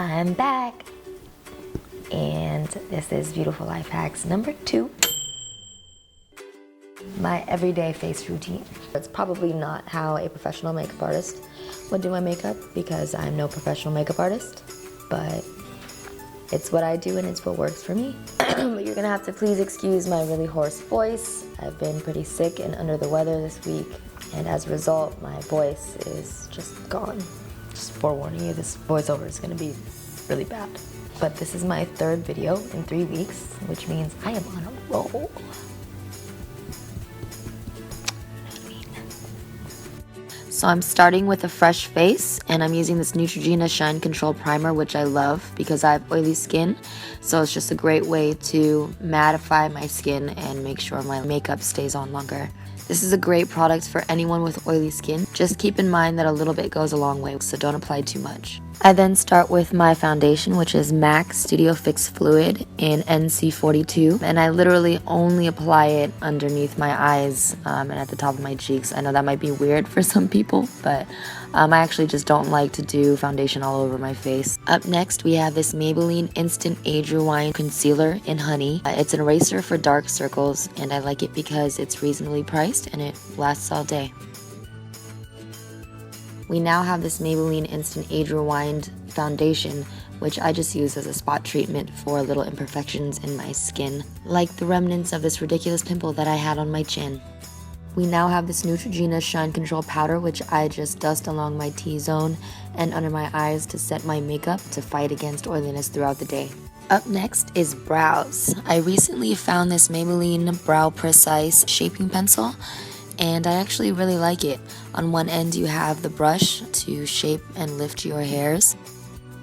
I'm back, and this is Beautiful Life Hacks number 2. My everyday face routine. It's probably not how a professional makeup artist would do my makeup because I'm no professional makeup artist, but it's what I do and it's what works for me. But you're gonna have to please excuse my really hoarse voice. I've been pretty sick and under the weather this week, and as a result, my voice is just gone. Just forewarning you, this voiceover is gonna be really bad. But this is my 3rd video in 3 weeks, which means I am on a roll. So I'm starting with a fresh face, and I'm using this Neutrogena Shine Control Primer, which I love because I have oily skin. So it's just a great way to mattify my skin and make sure my makeup stays on longer. This is a great product for anyone with oily skin. Just keep in mind that a little bit goes a long way, so don't apply too much. I then start with my foundation, which is MAC Studio Fix Fluid in NC42, and I literally only apply it underneath my eyes and at the top of my cheeks. I know that might be weird for some people, but I actually just don't like to do foundation all over my face. Up next, we have this Maybelline Instant Age Rewind Concealer in Honey. It's an eraser for dark circles, and I like it because it's reasonably priced and it lasts all day. We now have this Maybelline Instant Age Rewind foundation, which I just use as a spot treatment for little imperfections in my skin, like the remnants of this ridiculous pimple that I had on my chin. We now have this Neutrogena Shine Control Powder, which I just dust along my T-zone and under my eyes to set my makeup to fight against oiliness throughout the day. Up next is brows. I recently found this Maybelline Brow Precise Shaping Pencil, and I actually really like it. On one end you have the brush to shape and lift your hairs.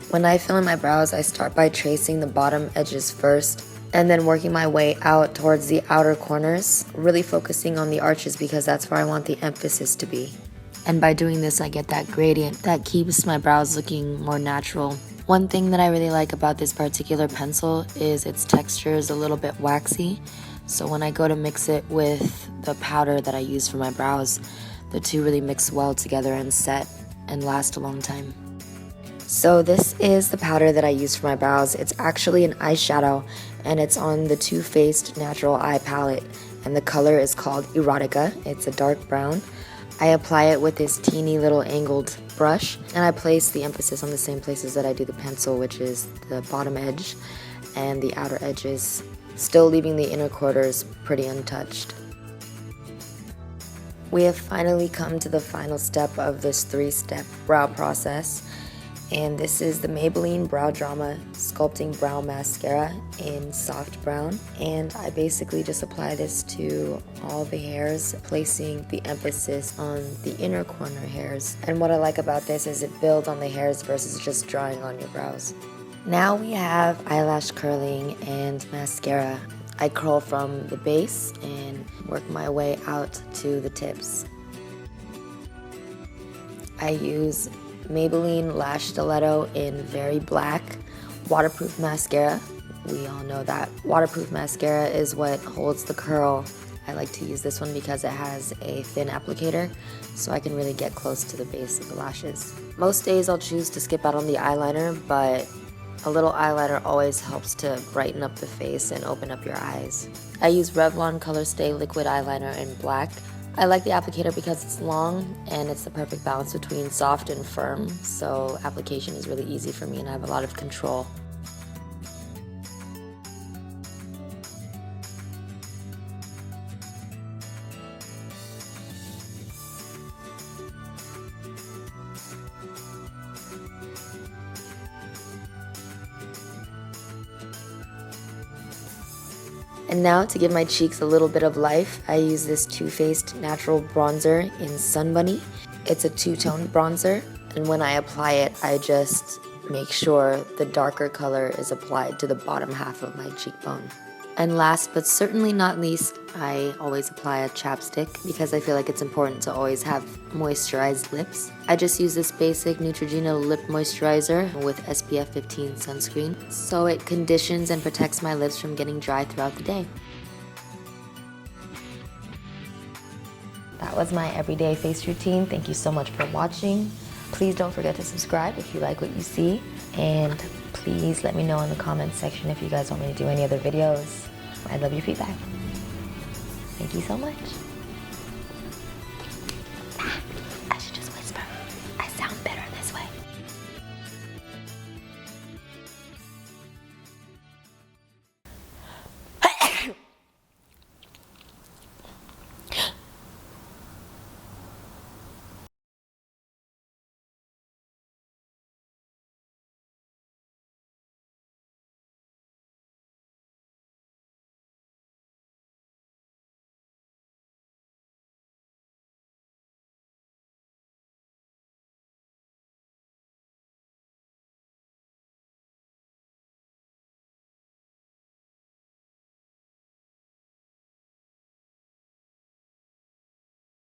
When I fill in my brows, I start by tracing the bottom edges first and then working my way out towards the outer corners, really focusing on the arches because that's where I want the emphasis to be. And by doing this, I get that gradient that keeps my brows looking more natural. One thing that I really like about this particular pencil is its texture is a little bit waxy. So when I go to mix it with the powder that I use for my brows, the two really mix well together and set and last a long time. So this is the powder that I use for my brows. It's actually an eyeshadow, and it's on the Too Faced Natural Eye Palette, and the color is called Erotica. It's a dark brown. I apply it with this teeny little angled brush, and I place the emphasis on the same places that I do the pencil, which is the bottom edge and the outer edges, still leaving the inner quarters pretty untouched. We have finally come to the final step of this 3-step brow process, and this is the Maybelline Brow Drama Sculpting Brow Mascara in Soft Brown, and I basically just apply this to all the hairs, placing the emphasis on the inner corner hairs. And what I like about this is it builds on the hairs versus just drawing on your brows. Now we have eyelash curling and mascara. I curl from the base and work my way out to the tips. I use Maybelline Lash Stiletto in Very Black waterproof mascara. We all know that waterproof mascara is what holds the curl. I like to use this one because it has a thin applicator, so I can really get close to the base of the lashes. Most days I'll choose to skip out on the eyeliner, but a little eyeliner always helps to brighten up the face and open up your eyes. I use Revlon Color Stay Liquid Eyeliner in black. I like the applicator because it's long and it's the perfect balance between soft and firm, so application is really easy for me and I have a lot of control. And now to give my cheeks a little bit of life, I use this Too Faced Natural Bronzer in Sun Bunny. It's a 2-tone bronzer, and when I apply it, I just make sure the darker color is applied to the bottom half of my cheekbone. And last but certainly not least, I always apply a chapstick because I feel like it's important to always have moisturized lips. I just use this basic Neutrogena lip moisturizer with SPF 15 sunscreen, so it conditions and protects my lips from getting dry throughout the day. That was my everyday face routine. Thank you so much for watching. Please don't forget to subscribe if you like what you see, And please let me know in the comments section if you guys want me to do any other videos. I'd love your feedback. Thank you so much.